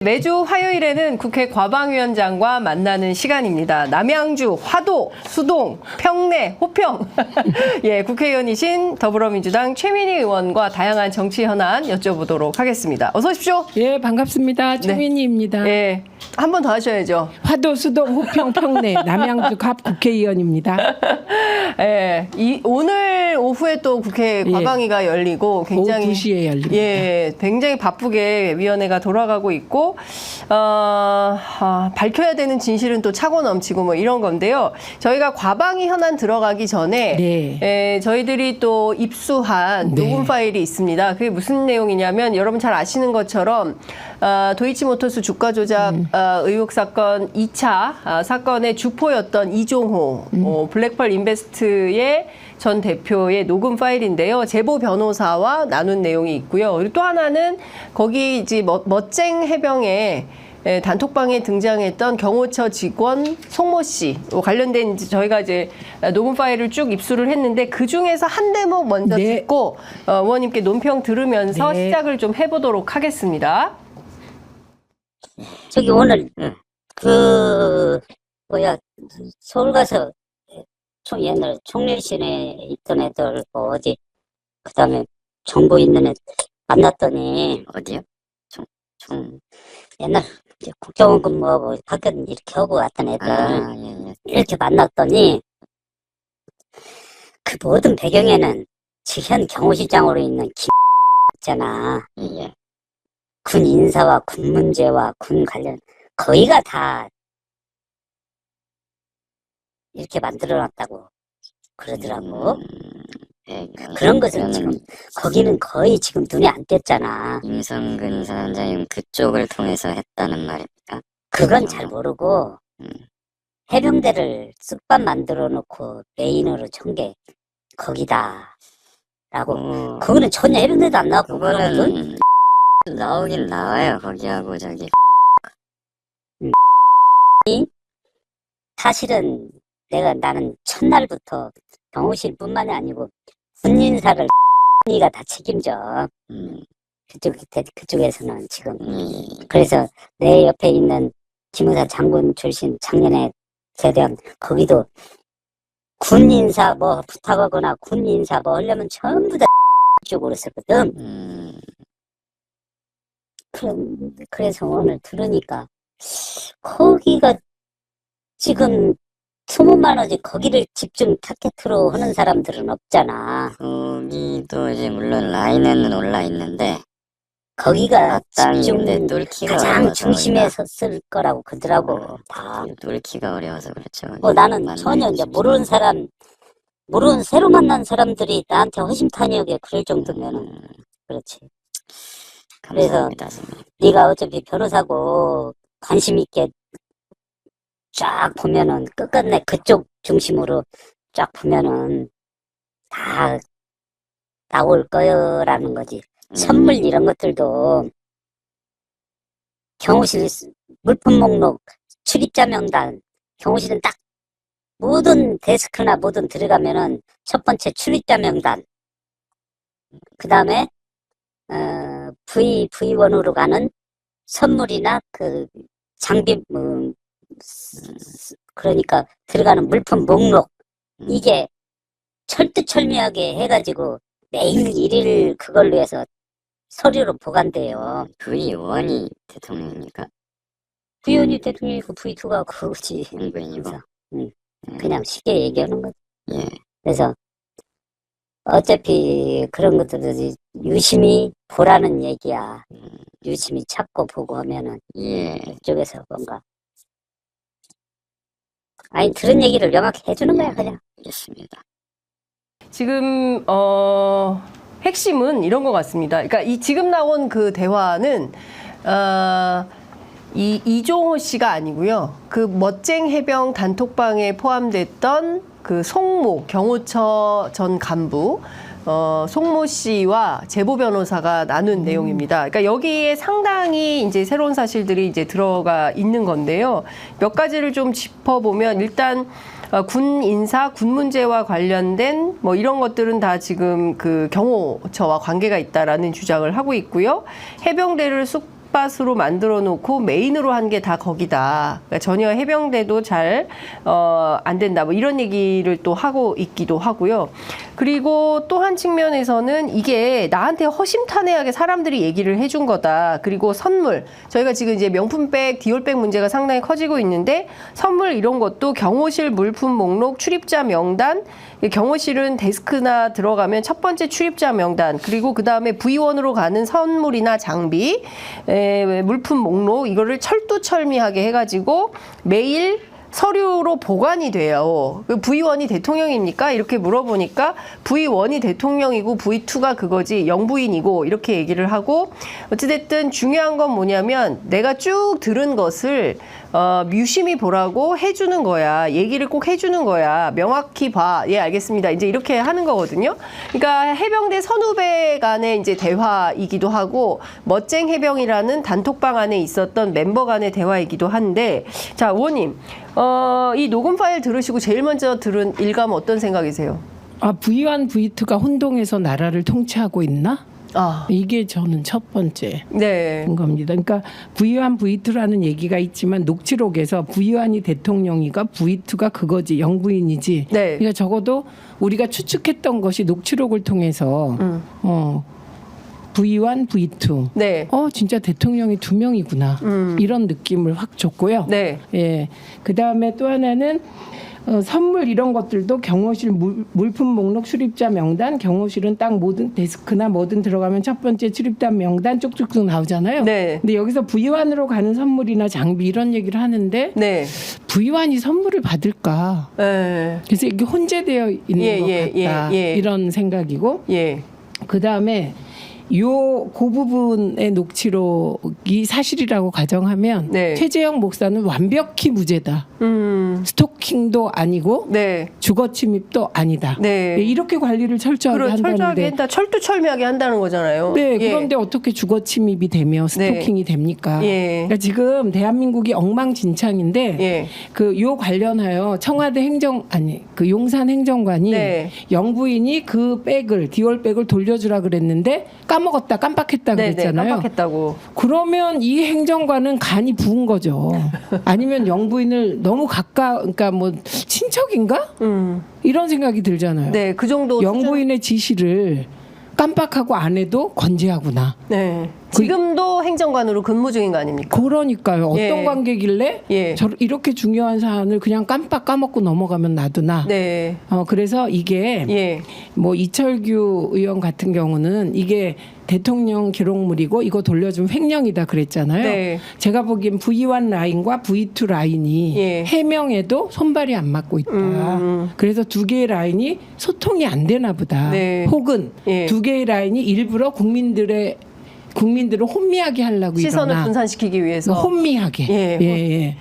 매주 화요일에는 국회 과방위원장과 만나는 시간입니다. 남양주, 화도, 수동, 평내, 호평. 예, 국회의원이신 더불어민주당 최민희 의원과 다양한 정치 현안 여쭤보도록 하겠습니다. 어서 오십시오. 예, 반갑습니다. 최민희입니다. 예, 한 번 더 하셔야죠. 화도, 수동, 호평, 평내, 남양주 갑 국회의원입니다. 예, 오늘 오후에 또 국회 과방위가 열리고 굉장히 오후 2시에 열립니다. 예, 굉장히 바쁘게 위원회가 돌아가고 있고 밝혀야 되는 진실은 또 차고 넘치고 뭐 이런 건데요. 저희가 과방위 현안 들어가기 전에 저희들이 또 입수한 녹음 파일이 있습니다. 그게 무슨 내용이냐면 여러분 잘 아시는 것처럼 도이치모터스 주가 조작 의혹 사건 2차 사건의 주포였던 이종호 블랙펄 인베스트의 전 대표의 녹음 파일인데요. 제보 변호사와 나눈 내용이 있고요. 그리고 또 하나는 거기 이제 멋쟁 해병에 단톡방에 등장했던 경호처 직원 송모 씨 관련된 이제 저희가 이제 녹음 파일을 쭉 입수를 했는데 그 중에서 한 대목 먼저 듣고 의원님께 논평 들으면서 시작을 좀 해보도록 하겠습니다. 저기 오늘 서울 가서 옛날 총련실에 있던 애들 어디 그다음에 정보 있는 애 만났더니 어디요? 옛날 이제 국정원 근무하고 학교 이렇게 하고 왔던 애들 이렇게 만났더니 그 모든 배경에는 지현 경호실장으로 있는 김 있잖아. 군 인사와 군 문제와 군 관련 거의가 다 이렇게 만들어놨다고 그러더라고. 그런 것은 지금 거기는 거의 지금 눈에 안 띄었잖아. 임성근 사단장님 그쪽을 통해서 했다는 말입니까? 그건 잘 모르고 해병대를 쑥밥 만들어 놓고 메인으로 천 게 거기다 라고. 그거는 전혀 해병대도 안 나왔고 그거는 나오긴 나와요. 거기하고 저기 사실은 나는 첫날부터 경호실뿐만이 아니고 군인사를 가 다 책임져. 그쪽에서는 지금. 그래서 내 옆에 있는 기무사 장군 출신 작년에 제대한 거기도 군인사 뭐 부탁하거나 군인사 뭐 하려면 전부 다 쪽으로 썼거든. 그래서 오늘 들으니까 거기가 지금 소문만 하지 거기를 집중 타겟으로 하는 사람들은 없잖아. 거기도 이제 물론 라인에는 올라 있는데 거기가 집중 뚫기가 가장 중심에 섰을 거라고 그러더라고. 다 뚫기가 어려워서 그렇죠. 나는 전혀 이제 모르는 새로 만난 사람들이 나한테 허심탄회하게 그럴 정도면은 그렇지. 감사합니다, 그래서 선생님. 네가 어차피 변호사고 관심 있게 쫙 보면은 끝끝내 그쪽 중심으로 쫙 보면은 다 나올 거라는 거지. 선물 이런 것들도 경호실 물품 목록 출입자 명단 경호실은 딱 모든 데스크나 뭐든 들어가면은 첫 번째 출입자 명단 그 다음에 V1으로 가는 선물이나 그 장비 그러니까 들어가는 물품 목록 이게 철두철미하게 해가지고 매일 일일 그걸로 해서 서류로 보관돼요. V1이 대통령입니까? V1이 대통령이고 V2가 그거지. 행부인이고. 그냥 쉽게 얘기하는 거지. 예. 그래서 어차피 그런 것들을 유심히 보라는 얘기야. 유심히 찾고 보고 하면은 이쪽에서 뭔가 들은 얘기를 명확히 해주는 거야 그냥. 알겠습니다. 지금 핵심은 이런 것 같습니다. 그러니까 지금 나온 그 대화는 이종호 씨가 아니고요. 그 멋쟁 해병 단톡방에 포함됐던 그 송모 경호처 전 간부 송모 씨와 제보 변호사가 나눈 내용입니다. 그러니까 여기에 상당히 이제 새로운 사실들이 이제 들어가 있는 건데요. 몇 가지를 좀 짚어보면 일단 군 인사, 군 문제와 관련된 뭐 이런 것들은 다 지금 그 경호처와 관계가 있다라는 주장을 하고 있고요. 해병대를 쑥 텃밭으로 만들어 놓고 메인으로 한 게 다 거기다. 그러니까 전혀 해병대도 잘 안 된다. 뭐 이런 얘기를 또 하고 있기도 하고요. 그리고 또 한 측면에서는 이게 나한테 허심탄회하게 사람들이 얘기를 해준 거다. 그리고 선물. 저희가 지금 이제 명품백, 디올백 문제가 상당히 커지고 있는데 선물 이런 것도 경호실 물품 목록, 출입자 명단, 경호실은 데스크나 들어가면 첫 번째 출입자 명단, 그리고 그 다음에 V1으로 가는 선물이나 장비, 물품 목록, 이거를 철두철미하게 해가지고 매일 서류로 보관이 돼요. V1이 대통령입니까? 이렇게 물어보니까 V1이 대통령이고 V2가 그거지 영부인이고 이렇게 얘기를 하고, 어찌됐든 중요한 건 뭐냐면 내가 쭉 들은 것을 유심히 보라고 해주는 거야. 얘기를 꼭 해주는 거야. 명확히 봐. 예, 알겠습니다. 이제 이렇게 하는 거거든요. 그러니까 해병대 선후배 간의 이제 대화이기도 하고, 멋쟁 해병이라는 단톡방 안에 있었던 멤버 간의 대화이기도 한데, 자, 의원님, 이 녹음 파일 들으시고 제일 먼저 들은 일감 어떤 생각이세요? 아, V1, V2가 혼동해서 나라를 통치하고 있나? 이게 저는 첫 번째 겁니다. 그러니까 V1, V2라는 얘기가 있지만 녹취록에서 V1이 대통령이가 V2가 그거지, 영부인이지. 그러니까 적어도 우리가 추측했던 것이 녹취록을 통해서 V1, V2. 진짜 대통령이 2명이구나. 이런 느낌을 확 줬고요. 예. 그다음에 또 하나는 선물 이런 것들도 경호실 물품 목록, 출입자 명단, 경호실은 딱 모든 데스크나 뭐든 들어가면 첫 번째 출입자 명단 쭉쭉쭉 나오잖아요. 근데 여기서 V1으로 가는 선물이나 장비 이런 얘기를 하는데 V1이 선물을 받을까? 그래서 이게 혼재되어 있는 것 같다. 이런 생각이고, 그다음에 그 부분의 녹취록이 사실이라고 가정하면 최재형 목사는 완벽히 무죄다. 스토킹도 아니고 주거 침입도 아니다. 이렇게 관리를 철저하게 한다는데, 철두철미하게 한다는 거잖아요. 그런데 어떻게 주거 침입이 되며 스토킹이 됩니까? 그러니까 지금 대한민국이 엉망진창인데 요 관련하여 청와대 용산 행정관이 영부인이 그 디올백을 돌려주라 그랬는데 까먹었다, 깜빡했다 그랬잖아요. 깜빡했다고. 그러면 이 행정관은 간이 부은 거죠. 아니면 영부인을 너무 그러니까 뭐 친척인가? 이런 생각이 들잖아요. 그 정도 영부인의 지시를 깜빡하고 안 해도 건재하구나. 지금도 행정관으로 근무 중인 거 아닙니까? 그러니까요. 어떤 관계길래 이렇게 중요한 사안을 그냥 깜빡 까먹고 넘어가면 놔두나. 그래서 이게 뭐 이철규 의원 같은 경우는 이게 대통령 기록물이고 이거 돌려주면 횡령이다 그랬잖아요. 제가 보기엔 V1 라인과 V2 라인이 해명에도 손발이 안 맞고 있다. 그래서 두 개의 라인이 소통이 안 되나 보다. 혹은 두 개의 라인이 일부러 국민들을 혼미하게 하려고 시선을 분산시키기 위해서 혼미하게.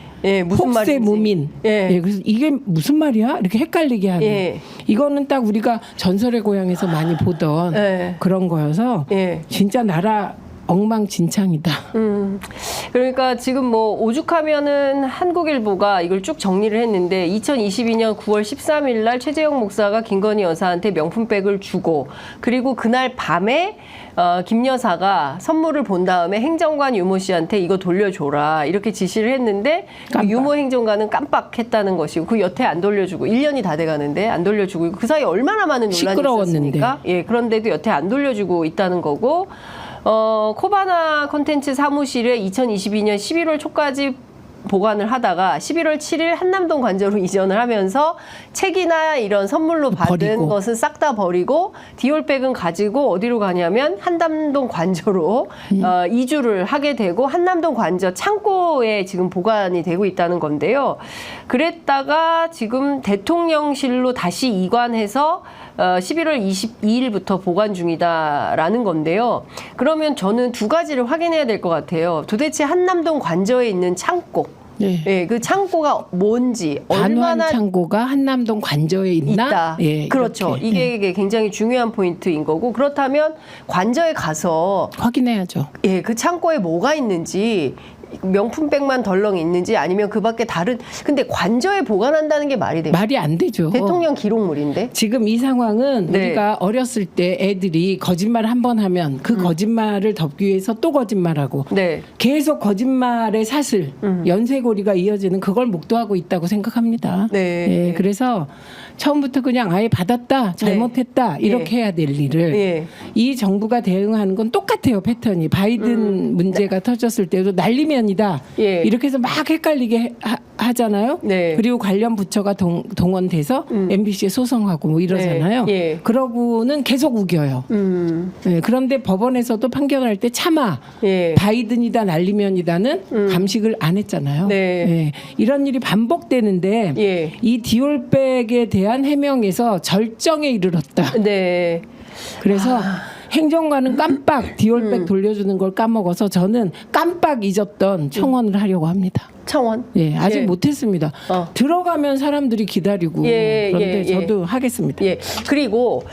무슨 말인지. 무민. 그래서 이게 무슨 말이야? 이렇게 헷갈리게 하는. 이거는 딱 우리가 전설의 고향에서 많이 보던 그런 거여서 진짜 나라 엉망진창이다. 그러니까 지금 뭐 오죽하면은 한국일보가 이걸 쭉 정리를 했는데 2022년 9월 13일 날 최재형 목사가 김건희 여사한테 명품백을 주고, 그리고 그날 밤에 김 여사가 선물을 본 다음에 행정관 유모 씨한테 이거 돌려줘라 이렇게 지시를 했는데 그 유모 행정관은 깜빡했다는 것이고, 그 여태 안 돌려주고 1년이 다 돼가는데 안 돌려주고, 그 사이 얼마나 많은 논란이 있었습니까? 그런데도 여태 안 돌려주고 있다는 거고, 코바나 콘텐츠 사무실에 2022년 11월 초까지 보관을 하다가 11월 7일 한남동 관저로 이전을 하면서 책이나 이런 선물로 받은 것은 싹 다 버리고 디올백은 가지고 어디로 가냐면 한남동 관저로 이주를 하게 되고, 한남동 관저 창고에 지금 보관이 되고 있다는 건데요. 그랬다가 지금 대통령실로 다시 이관해서 11월 22일부터 보관 중이다라는 건데요. 그러면 저는 두 가지를 확인해야 될 것 같아요. 도대체 한남동 관저에 있는 창고, 그 창고가 뭔지, 얼마나 창고가 한남동 관저에 있나? 그렇죠. 이게 굉장히 중요한 포인트인 거고, 그렇다면 관저에 가서 확인해야죠. 그 창고에 뭐가 있는지 명품백만 덜렁 있는지 아니면 그 밖에 다른 근데 관저에 보관한다는 게 말이 돼요? 말이 안 되죠. 대통령 기록물인데. 지금 이 상황은 네. 우리가 어렸을 때 애들이 거짓말 한 번 하면 그 거짓말을 덮기 위해서 또 거짓말하고 네. 계속 거짓말의 사슬, 연쇄고리가 이어지는 그걸 목도하고 있다고 생각합니다. 네. 예, 그래서 처음부터 그냥 아예 받았다, 잘못했다 이렇게 해야 될 일을 예. 이 정부가 대응하는 건 똑같아요. 패턴이. 바이든 문제가 터졌을 때도 난리면이다. 예. 이렇게 해서 막 헷갈리게 하잖아요. 네. 그리고 관련 부처가 동원돼서 MBC에 소송하고 뭐 이러잖아요. 네. 예. 그러고는 계속 우겨요. 네, 그런데 법원에서도 판결할 때 차마 예. 바이든이다 난리면이다는 감식을 안 했잖아요. 네. 네, 이런 일이 반복되는데 예. 이 디올백에 대한 해명에서 절정에 이르렀다. 네. 그래서 행정관은 깜빡 디올백 돌려주는 걸 까먹어서 저는 깜빡 잊었던 청원을 하려고 합니다. 청원. 예, 아직 예. 못했습니다. 들어가면 사람들이 기다리고 그런데 저도 하겠습니다. 예. 그리고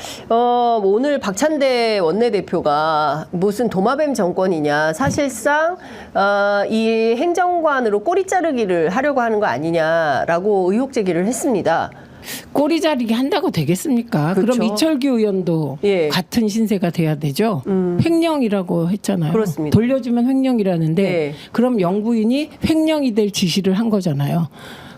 오늘 박찬대 원내대표가 무슨 도마뱀 정권이냐 사실상 이 행정관으로 꼬리 자르기를 하려고 하는 거 아니냐라고 의혹 제기를 했습니다. 꼬리 자르기 한다고 되겠습니까? 그렇죠. 그럼 이철규 의원도 예. 같은 신세가 돼야 되죠. 횡령이라고 했잖아요. 그렇습니다. 돌려주면 횡령이라는데 예. 그럼 영부인이 횡령이 될 지시를 한 거잖아요.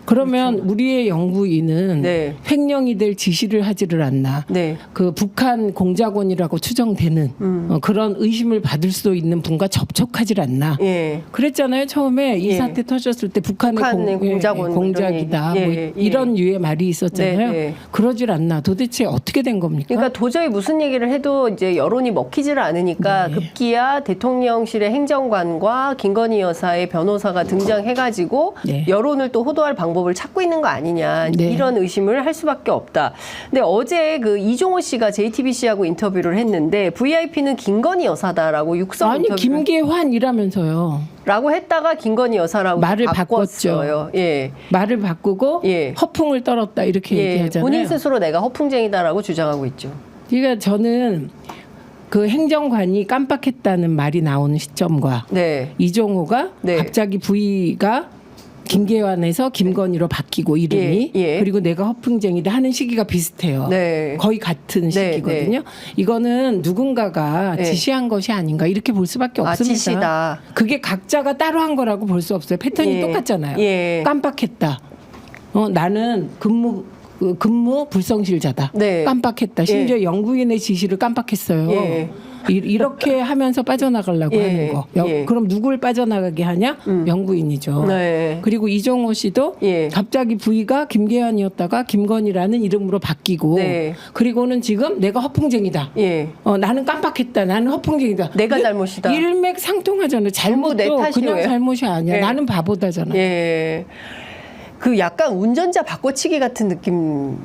그러면 우리의 영부인은 네. 횡령이 될 지시를 하지를 않나. 네. 그 북한 공작원이라고 추정되는 그런 의심을 받을 수 있는 분과 접촉하질 않나. 예. 그랬잖아요. 처음에 이 예. 사태 터졌을 때 북한의 공작원 공작이다. 예, 뭐 예. 이런 유의 말이 있었잖아요. 네, 네. 그러질 않나. 도대체 어떻게 된 겁니까? 그러니까 도저히 무슨 얘기를 해도 이제 여론이 먹히지를 않으니까 네. 급기야 대통령실의 행정관과 김건희 여사의 변호사가 등장해가지고 네. 여론을 또 호도할 방법을 찾고 있는 거 아니냐 네. 이런 의심을 할 수밖에 없다. 근데 어제 그 이종호 씨가 JTBC하고 인터뷰를 했는데 VIP는 김건희 여사다라고 육성 아니 인터뷰를 김계환이라면서요. 라고 했다가 김건희 여사라고 말을 바꿨어요. 예. 말을 바꾸고 예. 허풍을 떨었다 이렇게 예. 얘기하잖아요. 본인 스스로 내가 허풍쟁이다라고 주장하고 있죠. 그러니까 저는 그 행정관이 깜빡했다는 말이 나오는 시점과 네. 이종호가 네. 갑자기 V가 김계환에서 김건희로 바뀌고 이름이 예, 예. 그리고 내가 허풍쟁이다 하는 시기가 비슷해요. 네. 거의 같은 시기거든요. 이거는 누군가가 네. 지시한 것이 아닌가 이렇게 볼 수밖에 아, 없습니다. 지시다. 그게 각자가 따로 한 거라고 볼 수 없어요. 패턴이 예. 똑같잖아요. 예. 깜빡했다. 나는 근무 불성실자다. 네. 깜빡했다. 심지어 영부인의 지시를 깜빡했어요. 예. 이렇게 하면서 빠져나가려고 예. 하는 거. 예. 그럼 누굴 빠져나가게 하냐? 영부인이죠. 네. 그리고 이종호 씨도 예. 갑자기 V가 김계환이었다가 김건희라는 이름으로 바뀌고 네. 그리고는 지금 내가 허풍쟁이다. 예. 나는 깜빡했다. 나는 허풍쟁이다. 내가 잘못이다. 일맥상통하잖아요. 전부 내 잘못도 탓이에요. 그냥 잘못이 아니야. 예. 나는 바보다잖아. 예. 그 약간 운전자 바꿔치기 같은 느낌.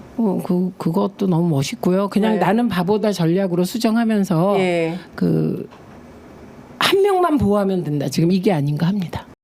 그것도 너무 멋있고요. 그냥 네. 나는 바보다 전략으로 수정하면서 예. 한 명만 보호하면 된다. 지금 이게 아닌가 합니다.